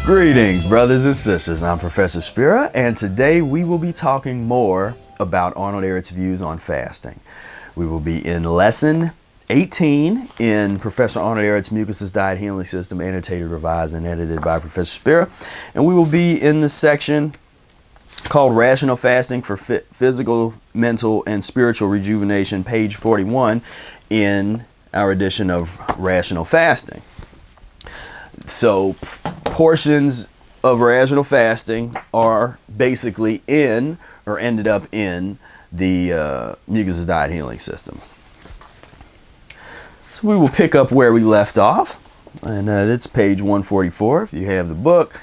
Greetings, brothers and sisters. I'm Professor Spira, and today we will be talking more about Arnold Ehret's views on fasting. We will be in lesson 18 in Professor Arnold Ehret's Mucusless Diet Healing System, annotated, revised, and edited by Professor Spira. And we will be in the section called Rational Fasting for Physical, Mental, and Spiritual Rejuvenation, page 41 in our edition of Rational Fasting. So portions of rational fasting are basically in or ended up in the Mucusless Diet Healing System. So we will pick up where we left off, and it's page 144 if you have the book.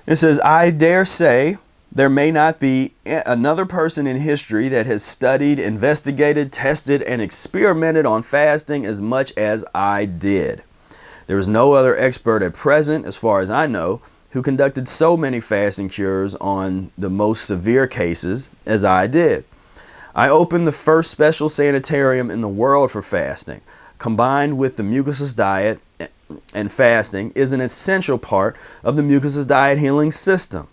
It says, I dare say there may not be another person in history that has studied, investigated, tested, and experimented on fasting as much as I did. There is no other expert at present, as far as I know, who conducted so many fasting cures on the most severe cases as I did. I opened the first special sanitarium in the world for fasting. Combined with the mucusless diet and fasting is an essential part of the Mucusless Diet Healing System.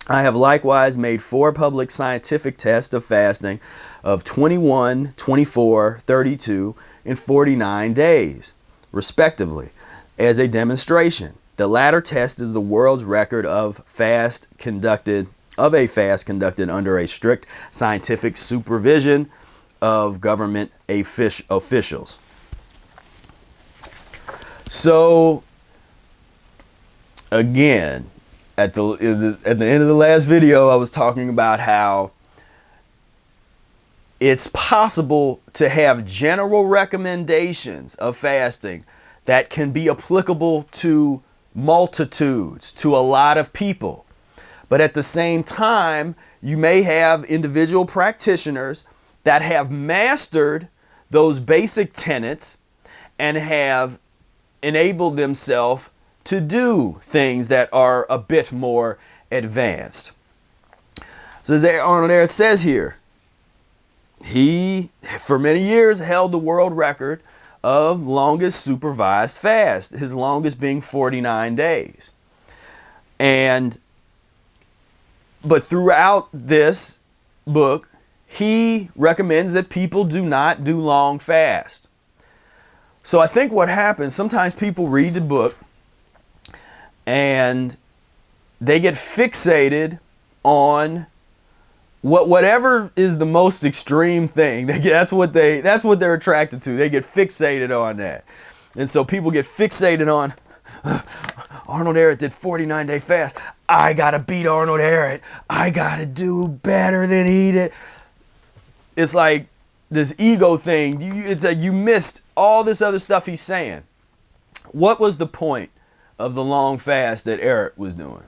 I have likewise made 4 public scientific tests of fasting of 21, 24, 32, and 49 days, respectively, as a demonstration. The latter test is the world's record of a fast conducted under a strict scientific supervision of government officials. So, again, at the end of the last video, I was talking about how it's possible to have general recommendations of fasting that can be applicable to multitudes, to a lot of people. But at the same time, you may have individual practitioners that have mastered those basic tenets and have enabled themselves to do things that are a bit more advanced. So as Arnold Ehret says here, he, for many years, held the world record of longest supervised fast, his longest being 49 days. But throughout this book, he recommends that people do not do long fast. So I think what happens, sometimes people read the book and they get fixated on whatever is the most extreme thing. That's what they're attracted to. They get fixated on that. And so people get fixated on Arnold Ehret did 49-day fast. I got to beat Arnold Ehret. I got to do better than he did. It's like this ego thing. It's like you missed all this other stuff he's saying. What was the point of the long fast that Ehret was doing?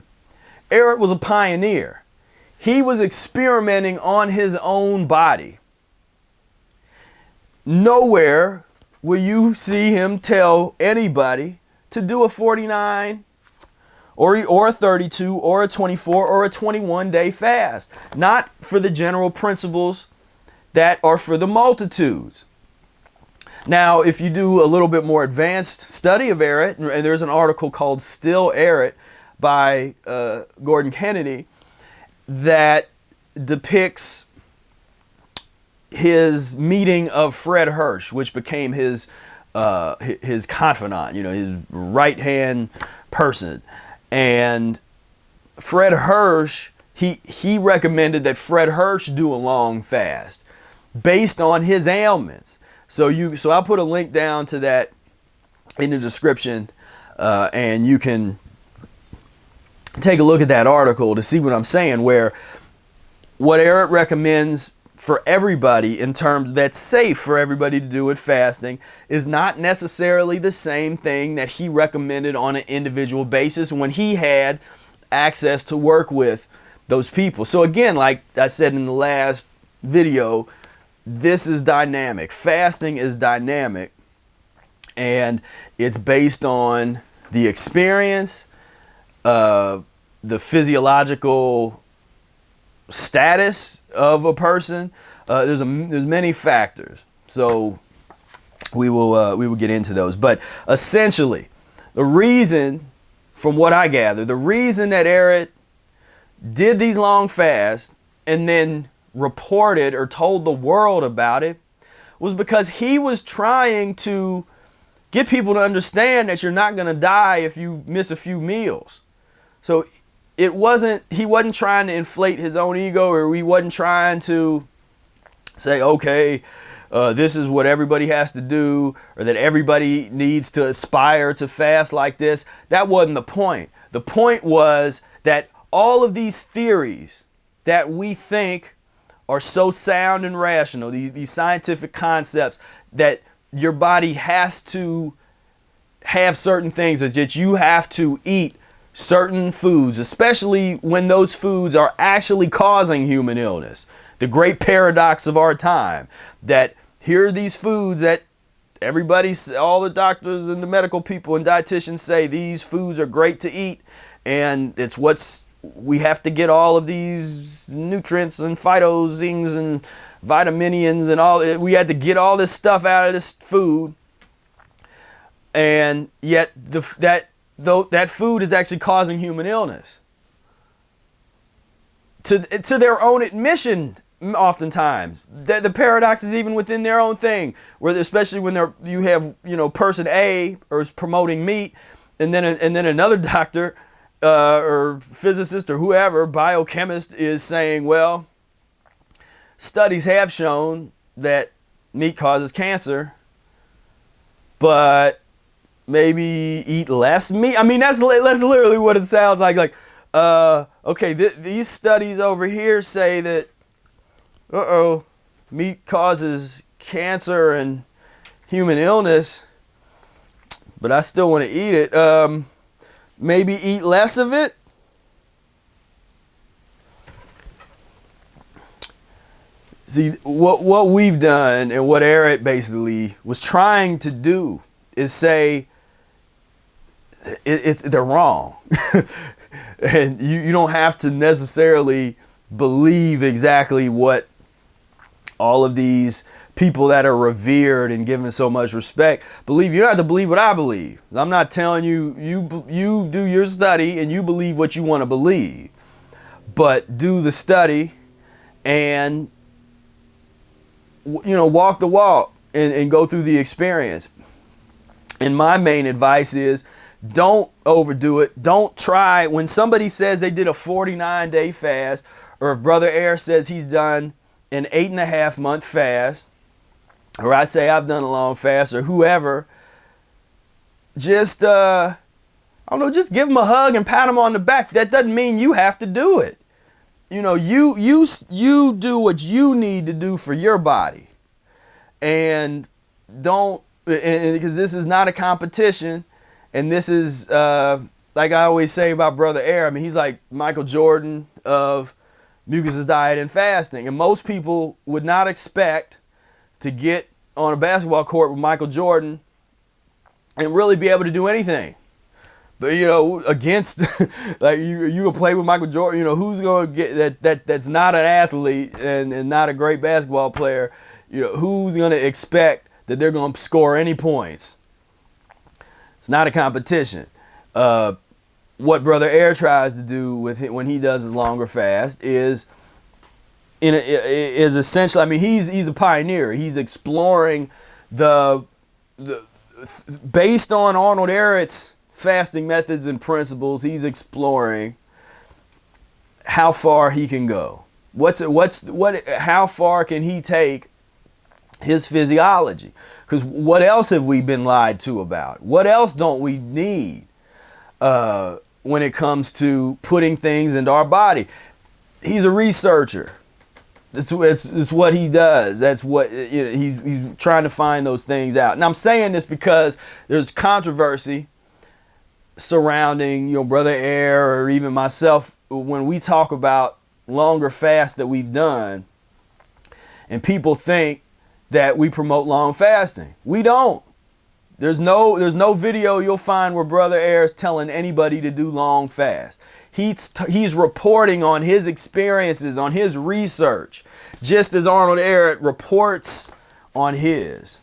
Ehret was a pioneer. He was experimenting on his own body. Nowhere will you see him tell anybody to do a 49 or a 32 or a 24 or a 21-day fast. Not for the general principles that are for the multitudes. Now, if you do a little bit more advanced study of Ehret, and there's an article called Still Ehret by Gordon Kennedy, that depicts his meeting of Fred Hirsch, which became his confidant, his right-hand person. And Fred Hirsch, he recommended that Fred Hirsch do a long fast based on his ailments. So I'll put a link down to that in the description, and you can take a look at that article to see what I'm saying, where what Ehret recommends for everybody in terms that's safe for everybody to do with fasting is not necessarily the same thing that he recommended on an individual basis when he had access to work with those people. So again, like I said in the last video, this is dynamic. Fasting is dynamic, and it's based on the experience, the physiological status of a person. There's many factors. So we will get into those. But essentially, the reason from what I gather, the reason that Ehret did these long fasts and then reported or told the world about it was because he was trying to get people to understand that you're not going to die if you miss a few meals. So he wasn't trying to inflate his own ego, or he wasn't trying to say, okay, this is what everybody has to do, or that everybody needs to aspire to fast like this. That wasn't the point. The point was that all of these theories that we think are so sound and rational, these scientific concepts that your body has to have certain things, or that you have to eat certain foods, especially when those foods are actually causing human illness. The great paradox of our time, that here are these foods that all the doctors and the medical people and dietitians say these foods are great to eat, and we have to get all of these nutrients and phytosings and vitaminians and all. We had to get all this stuff out of this food, and yet that food is actually causing human illness. To their own admission, oftentimes the paradox is even within their own thing, where especially when you have person A or is promoting meat, and then another doctor or physicist or whoever, biochemist, is saying, well, studies have shown that meat causes cancer, but maybe eat less meat. I mean, that's literally what it sounds like. Like, okay, these studies over here say that, meat causes cancer and human illness, but I still want to eat it. Maybe eat less of it. See, what we've done, and what Ehret basically was trying to do, is say they're wrong. And you don't have to necessarily believe exactly what all of these people that are revered and given so much respect believe. You don't have to believe what I believe. I'm not telling you do your study and you believe what you want to believe, but do the study and walk the walk and go through the experience. And my main advice is, don't overdo it. Don't try. When somebody says they did a 49-day fast, or if Brother Ehret says he's done an 8.5-month fast, or I say I've done a long fast, or whoever, just just give them a hug and pat them on the back. That doesn't mean you have to do it. You do what you need to do for your body, and because this is not a competition. And this is, like I always say about Brother Ehret, I mean, he's like Michael Jordan of Mucusless Diet and Fasting. And most people would not expect to get on a basketball court with Michael Jordan and really be able to do anything. But, against, like, you can play with Michael Jordan, who's going to get that's not an athlete and not a great basketball player, who's going to expect that they're going to score any points? It's not a competition. What Brother Ehret tries to do when he does his longer fast is essentially, I mean, he's a pioneer. He's exploring based on Arnold Ehret's fasting methods and principles. He's exploring how far he can go. How far can he take his physiology? Because what else have we been lied to about? What else don't we need when it comes to putting things into our body? He's a researcher. It's what he does. That's what he's trying to find those things out. And I'm saying this because there's controversy surrounding Brother Ehret, or even myself, when we talk about longer fasts that we've done, and people think that we promote long fasting. We don't. There's no video you'll find where Brother Ehret's telling anybody to do long fast. He's reporting on his experiences, on his research, just as Arnold Ehret reports on his.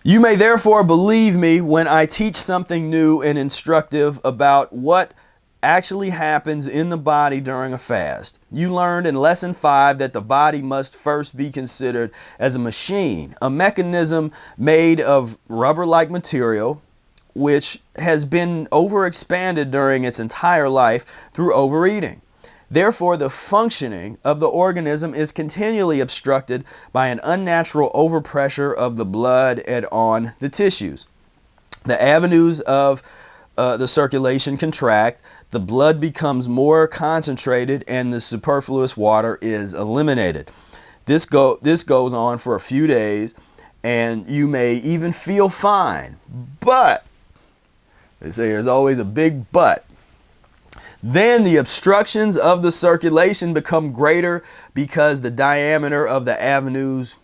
You may therefore believe me when I teach something new and instructive about what actually happens in the body during a fast. You learned in lesson 5 that the body must first be considered as a machine, a mechanism made of rubber-like material, which has been overexpanded during its entire life through overeating. Therefore, the functioning of the organism is continually obstructed by an unnatural overpressure of the blood and on the tissues. The avenues of the circulation contract, the blood becomes more concentrated, and the superfluous water is eliminated. This goes on for a few days, and you may even feel fine. But, they say there's always a big but. Then the obstructions of the circulation become greater because the diameter of the avenues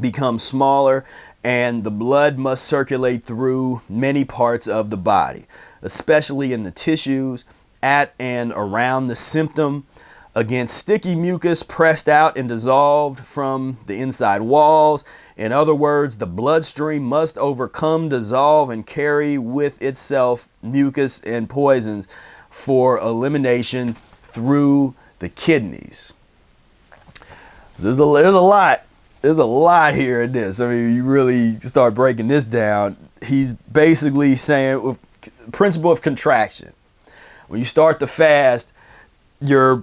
becomes smaller, and the blood must circulate through many parts of the body, especially in the tissues, at and around the symptom, against sticky mucus pressed out and dissolved from the inside walls. In other words, the bloodstream must overcome, dissolve, and carry with itself mucus and poisons for elimination through the kidneys. So there's a lot. There's a lot here in this. I mean, you really start breaking this down. He's basically saying with principle of contraction. When you start the fast, the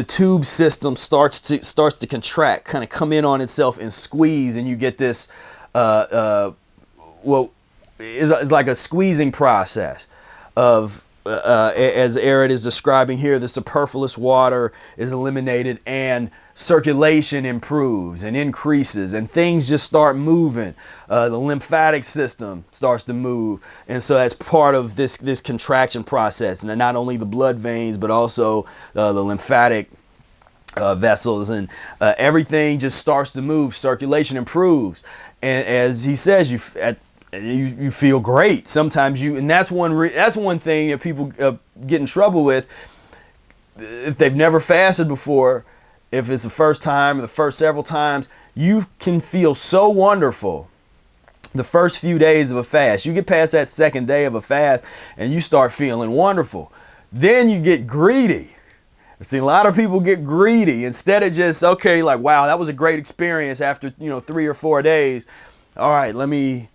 tube system starts to contract, kind of come in on itself and squeeze, and you get this it's like a squeezing process of as Ehret is describing here, the superfluous water is eliminated and circulation improves and increases, and things just start moving. The lymphatic system starts to move, and so that's part of this contraction process. And not only the blood veins, but also the lymphatic vessels, and everything just starts to move. Circulation improves, and as he says, you feel great. Sometimes and that's one thing that people get in trouble with if they've never fasted before. If it's the first time or the first several times, you can feel so wonderful the first few days of a fast. You get past that second day of a fast and you start feeling wonderful. Then you get greedy. I see a lot of people get greedy instead of just, okay, like, wow, that was a great experience after 3 or 4 days. All right, let me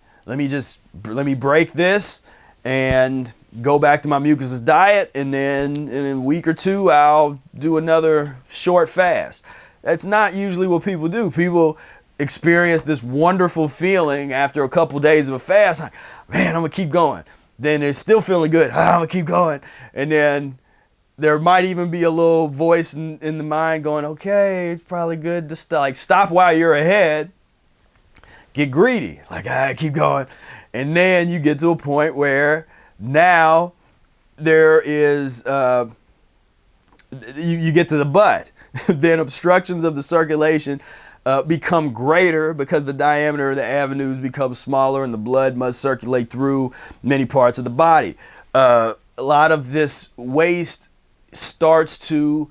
break this and go back to my mucusless diet, and then in a week or two I'll do another short fast. That's not usually what people do. People experience this wonderful feeling after a couple days of a fast, like, man, I'm gonna keep going. Then they're still feeling good. I'm gonna keep going. And then there might even be a little voice in the mind going, okay, it's probably good to stop while you're ahead. Get greedy, like, keep going. And then you get to a point where now there is, you get to the but. Then obstructions of the circulation become greater because the diameter of the avenues becomes smaller, and the blood must circulate through many parts of the body. A lot of this waste starts to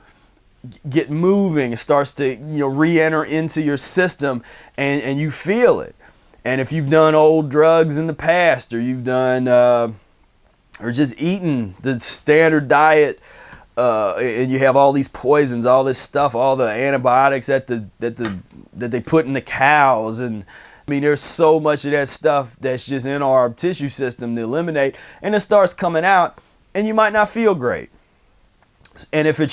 get moving. It starts to re-enter into your system, and you feel it. And if you've done old drugs in the past, or you've done or just eaten the standard diet, and you have all these poisons, all this stuff, all the antibiotics that they put in the cows, and I mean, there's so much of that stuff that's just in our tissue system to eliminate, and it starts coming out, and you might not feel great. And if you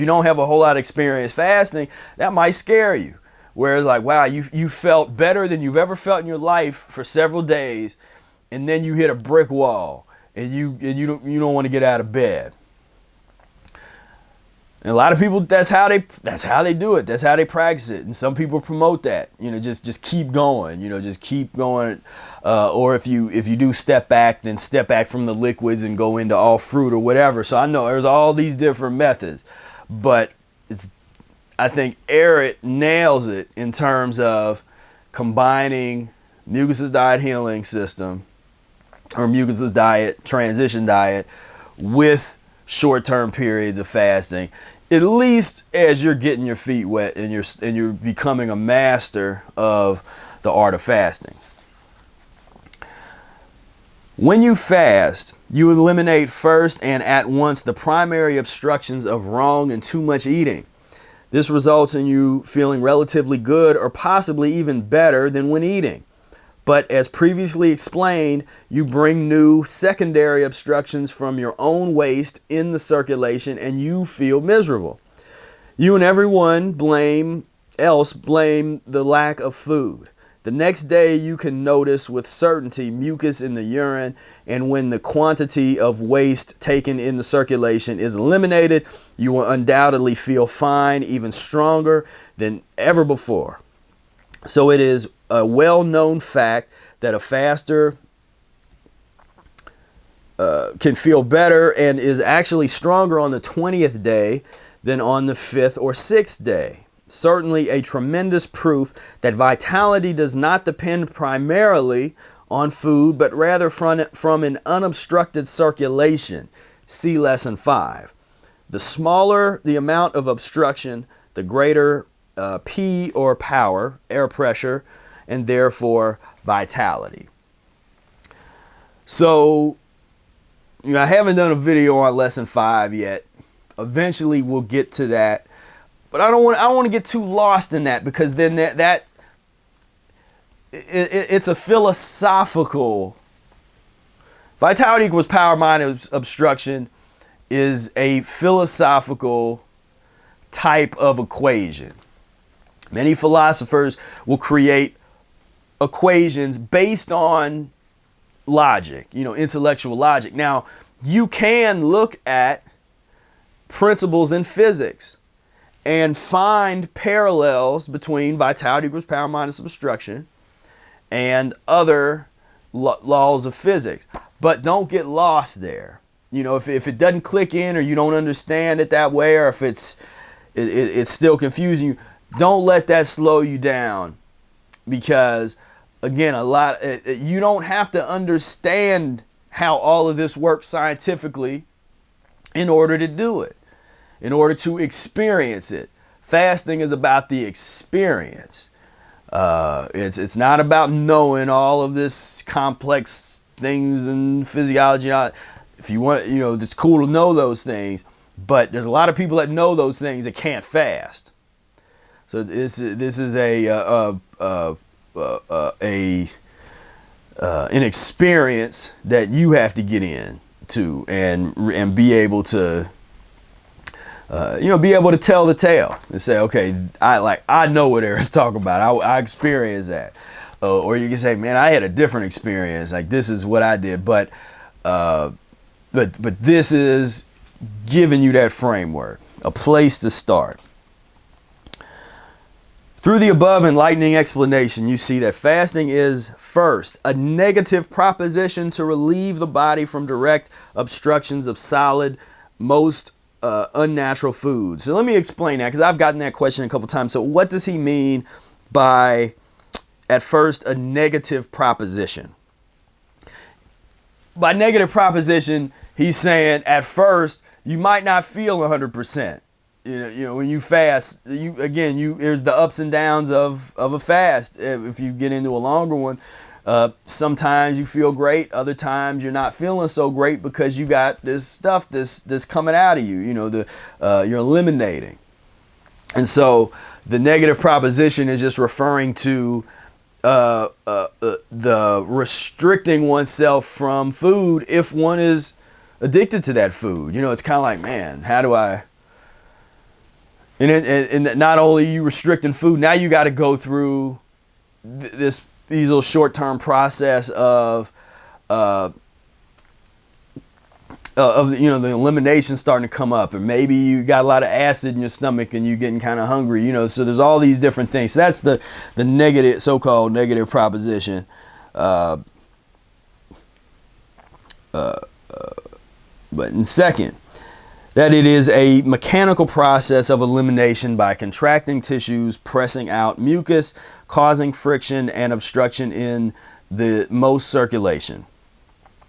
don't have a whole lot of experience fasting, that might scare you. Whereas, like, wow, you felt better than you've ever felt in your life for several days, and then you hit a brick wall, and you don't want to get out of bed. And a lot of people, that's how they do it. That's how they practice it. And some people promote that. Just keep going. Just keep going. Or if you do step back, then step back from the liquids and go into all fruit or whatever. So I know there's all these different methods, but I think Ehret nails it in terms of combining Mucusless Diet Healing System or Mucusless Diet, Transition Diet, with short-term periods of fasting, at least as you're getting your feet wet and you're becoming a master of the art of fasting. When you fast, you eliminate first and at once the primary obstructions of wrong and too much eating. This results in you feeling relatively good or possibly even better than when eating. But as previously explained, you bring new secondary obstructions from your own waste in the circulation and you feel miserable. You and everyone else blame the lack of food. The next day you can notice with certainty mucus in the urine, and when the quantity of waste taken in the circulation is eliminated, you will undoubtedly feel fine, even stronger than ever before. So it is a well-known fact that a faster can feel better and is actually stronger on the 20th day than on the 5th or 6th day. Certainly a tremendous proof that vitality does not depend primarily on food, but rather from an unobstructed circulation. See lesson 5. The smaller the amount of obstruction, the greater P or power, air pressure, and therefore vitality. So, I haven't done a video on lesson 5 yet. Eventually we'll get to that. But I don't want to get too lost in that, because then it's a philosophical. Vitality equals power minus obstruction is a philosophical type of equation. Many philosophers will create equations based on logic, intellectual logic. Now, you can look at principles in physics and find parallels between vitality equals power minus obstruction and other laws of physics. But don't get lost there. If it doesn't click in, or you don't understand it that way, or if it's still confusing you, don't let that slow you down. Because again, you don't have to understand how all of this works scientifically in order to do it, in order to experience it. Fasting is about the experience. It's not about knowing all of this complex things in physiology. If you want, it's cool to know those things, but there's a lot of people that know those things that can't fast. So this is an experience that you have to get into and be able to be able to tell the tale and say, okay, I know what Eric's talking about. I experienced that. Or you can say, man, I had a different experience. Like, this is what I did. But this is giving you that framework, a place to start. Through the above enlightening explanation, you see that fasting is, first, a negative proposition to relieve the body from direct obstructions of solid, most unnatural foods. So let me explain that, because I've gotten that question a couple times. So what does he mean by, at first, a negative proposition? By negative proposition, he's saying at first you might not feel 100%. When you fast, there's the ups and downs of a fast. If you get into a longer one, sometimes you feel great, other times you're not feeling so great because you got this stuff that's coming out of you. You're eliminating, and so the negative proposition is just referring to the restricting oneself from food if one is addicted to that food. It's kind of like, man, how do I? And not only you restricting food, now you got to go through these little short-term process of the elimination starting to come up, and maybe you got a lot of acid in your stomach and you're getting kind of hungry. So there's all these different things. So that's the negative, so-called negative proposition. But in second, that it is a mechanical process of elimination by contracting tissues, pressing out mucus, causing friction and obstruction in the most circulation.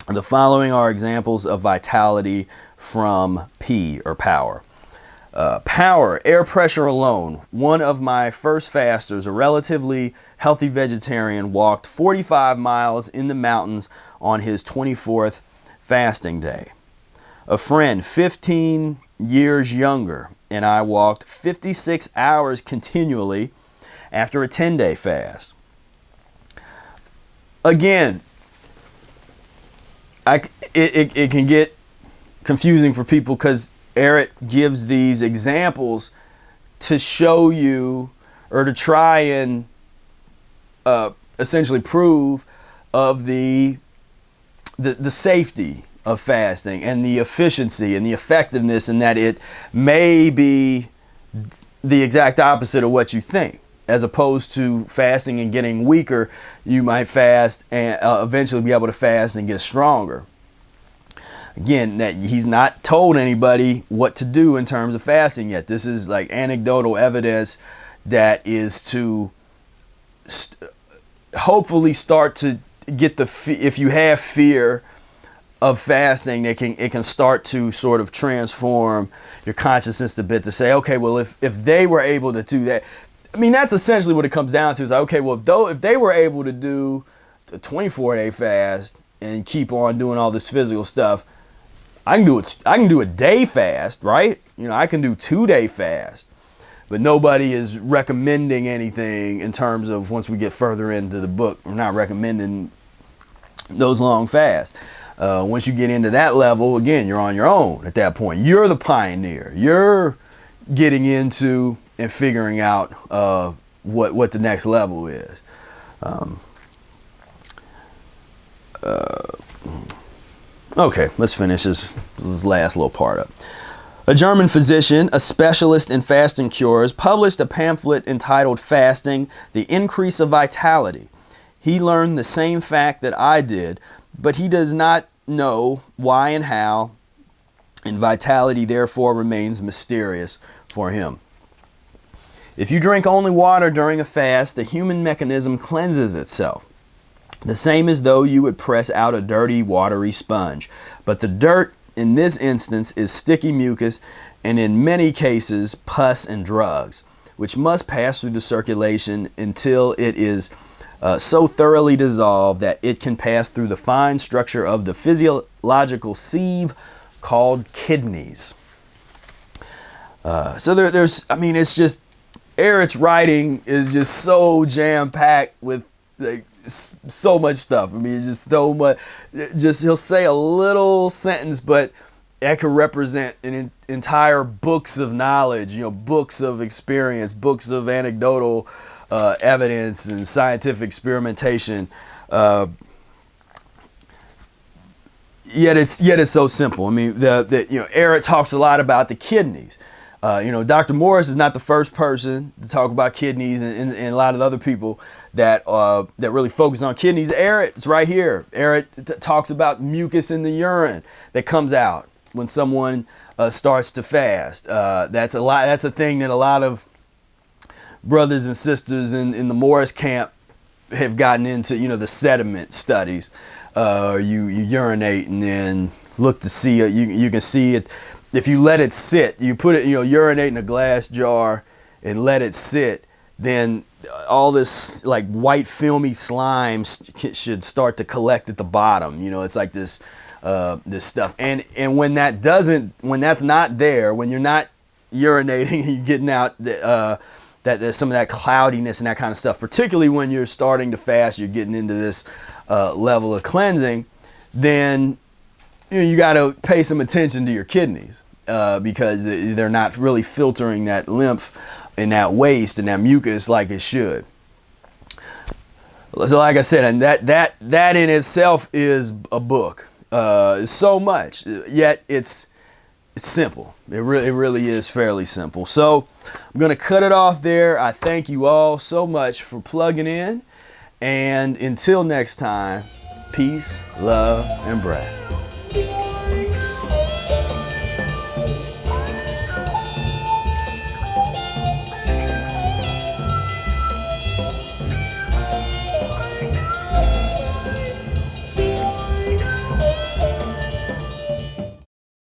The following are examples of vitality from P or power. Power, air pressure alone. One of my first fasters, a relatively healthy vegetarian, walked 45 miles in the mountains on his 24th fasting day. A friend, 15 years younger, and I walked 56 hours continually after a 10-day fast. Again, it can get confusing for people because Ehret gives these examples to show you, or to try and essentially prove of the safety of fasting and the efficiency and the effectiveness, and that it may be the exact opposite of what you think. As opposed to fasting and getting weaker, you might fast and eventually be able to fast and get stronger. Again, that he's not told anybody what to do in terms of fasting yet. This is like anecdotal evidence that is to hopefully start to get if you have fear of fasting, it can start to sort of transform your consciousness a bit to say, okay, well, if they were able to do that, I mean, that's essentially what it comes down to. Is like, okay, well, if they were able to do a 24-day fast and keep on doing all this physical stuff, I can do it. I can do a day fast, right? You know, I can do 2-day fast, but nobody is recommending anything in terms of, once we get further into the book, we're not recommending those long fasts. Once you get into that level, again, you're on your own at that point. You're the pioneer. You're getting into and figuring out what the next level is. Okay, let's finish this last little part up. A German physician, a specialist in fasting cures, published a pamphlet entitled Fasting, the Increase of Vitality. He learned the same fact that I did, but he does not know why and how, and vitality therefore remains mysterious for him. If you drink only water during a fast, the human mechanism cleanses itself. The same as though you would press out a dirty, watery sponge. But the dirt in this instance is sticky mucus, and in many cases pus and drugs, which must pass through the circulation until it is so thoroughly dissolved that it can pass through the fine structure of the physiological sieve called kidneys. So there's, I mean, it's just, Ehret's writing is just so jam-packed with like so much stuff. I mean, it's just so much. Just he'll say a little sentence, but that could represent an entire books of knowledge. You know, books of experience, books of anecdotal evidence and scientific experimentation. Yet it's so simple. I mean, Ehret talks a lot about the kidneys. Dr. Morris is not the first person to talk about kidneys, and a lot of other people that really focus on kidneys. Ehret, it's right here. Ehret talks about mucus in the urine that comes out when someone starts to fast. That's a thing that a lot of brothers and sisters in the Morris camp have gotten into. The sediment studies. You urinate and then look to see it. You can see it. If you let it sit, you put it, urinate in a glass jar and let it sit, then all this like white filmy slime should start to collect at the bottom. It's like this stuff. And when that's not there, when you're not urinating and you're getting out that some of that cloudiness and that kind of stuff, particularly when you're starting to fast, you're getting into this level of cleansing, then you got to pay some attention to your kidneys because they're not really filtering that lymph and that waste and that mucus like it should. So like I said, and that in itself is a book. So much, yet it's simple. It really is fairly simple. So I'm going to cut it off there. I thank you all so much for plugging in. And until next time, peace, love, and breath.